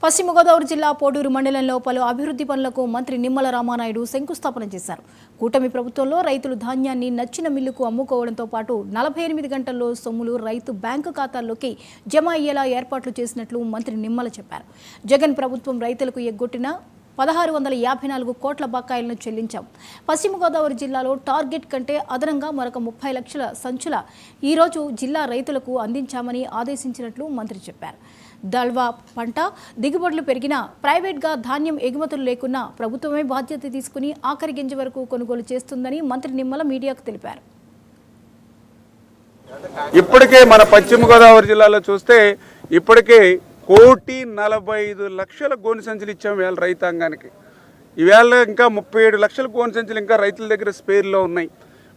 పశ్చిమ గోదావరి జిల్లా పోడూరు మండలంలో పలు అభివృద్ధి పనులకు మంత్రి నిమ్మల రామానాయుడు శంకుస్థాపన చేశారు. కూటమి ప్రభుత్వంలో రైతులు ధాన్యాన్ని నచ్చిన మిల్లుకు అమ్ముకోవడంతో పాటు 48 గంటల్లో సొమ్ములు రైతు బ్యాంకు ఖాతాల్లోకి జమ అయ్యేలా ఏర్పాట్లు చేసినట్లు మంత్రి నిమ్మల చెప్పారు. జగన్ ప్రభుత్వం రైతులకు ఎగ్గొట్టిన 1654 కోట్ల బకాయిలను చెల్లించాం. పశ్చిమ గోదావరి జిల్లాలో టార్గెట్ కంటే అదనంగా మరొక 30 లక్షల సంచుల ఈరోజు జిల్లా రైతులకు అందించామని ఆదేశించినట్లు మంత్రి చెప్పారు. దల్వా పంట దిగుబడులు పెరిగినా ప్రైవేట్గా ధాన్యం ఎగుమతులు లేకున్నా ప్రభుత్వమే బాధ్యత తీసుకుని ఆఖరి గింజ వరకు కొనుగోలు చేస్తుందని మంత్రి నిమ్మల మీడియాకు తెలిపారు. ఇప్పటికే మన పశ్చిమ గోదావరి జిల్లాలో చూస్తే ఇప్పటికే 1,45,00,000 గోనె సంచులు ఇచ్చాం ఇవాళ రైతాంగానికి. ఈవేళ ఇంకా 37 లక్షల గోనె సంచులు ఇంకా రైతుల దగ్గర స్పేర్లో ఉన్నాయి.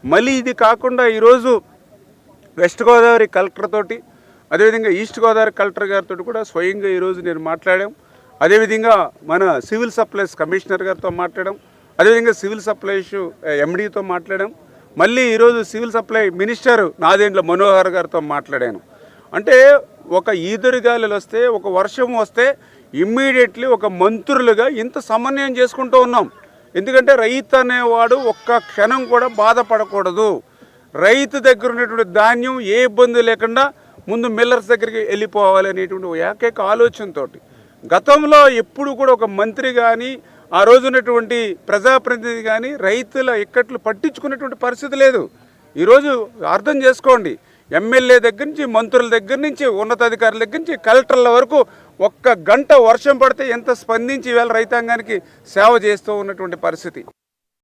మళ్ళీ ఇది కాకుండా ఈరోజు వెస్ట్ గోదావరి కలెక్టర్ తోటి, అదేవిధంగా ఈస్ట్ గోదావరి కలెక్టర్ గారితో కూడా స్వయంగా ఈరోజు నేను మాట్లాడాం. అదేవిధంగా మన సివిల్ సప్లైస్ కమిషనర్ గారితో మాట్లాడాం. అదేవిధంగా సివిల్ సప్లైస్ ఎండీతో మాట్లాడాం. మళ్ళీ ఈరోజు civil supply minister Nadendla Manohar గారితో మాట్లాడాను. అంటే ఒక ఈదురుగాలులు వస్తే, ఒక వర్షం వస్తే ఇమ్మీడియట్లీ ఒక మంత్రులుగా ఇంత సమన్వయం చేసుకుంటూ ఉన్నాం. ఎందుకంటే రైతు అనేవాడు ఒక్క క్షణం కూడా బాధపడకూడదు. రైతు దగ్గర ఉన్నటువంటి ధాన్యం ఏ ఇబ్బంది లేకుండా ముందు మిల్లర్స్ దగ్గరికి వెళ్ళిపోవాలి అనేటువంటి ఏకైక ఆలోచనతో గతంలో ఎప్పుడు కూడా ఒక మంత్రి కానీ ఆ రోజు ఉన్నటువంటి ప్రజాప్రతినిధి కానీ రైతుల ఇక్కట్లు పట్టించుకునేటువంటి పరిస్థితి లేదు. ఈరోజు అర్థం చేసుకోండి, ఎమ్మెల్యే దగ్గర నుంచి, మంత్రుల దగ్గర నుంచి, ఉన్నతాధికారుల దగ్గర నుంచి, కలెక్టర్ల వరకు ఒక్క గంట వర్షం పడితే ఎంత స్పందించి ఇవాళ రైతాంగానికి సేవ చేస్తూ ఉన్నటువంటి పరిస్థితి.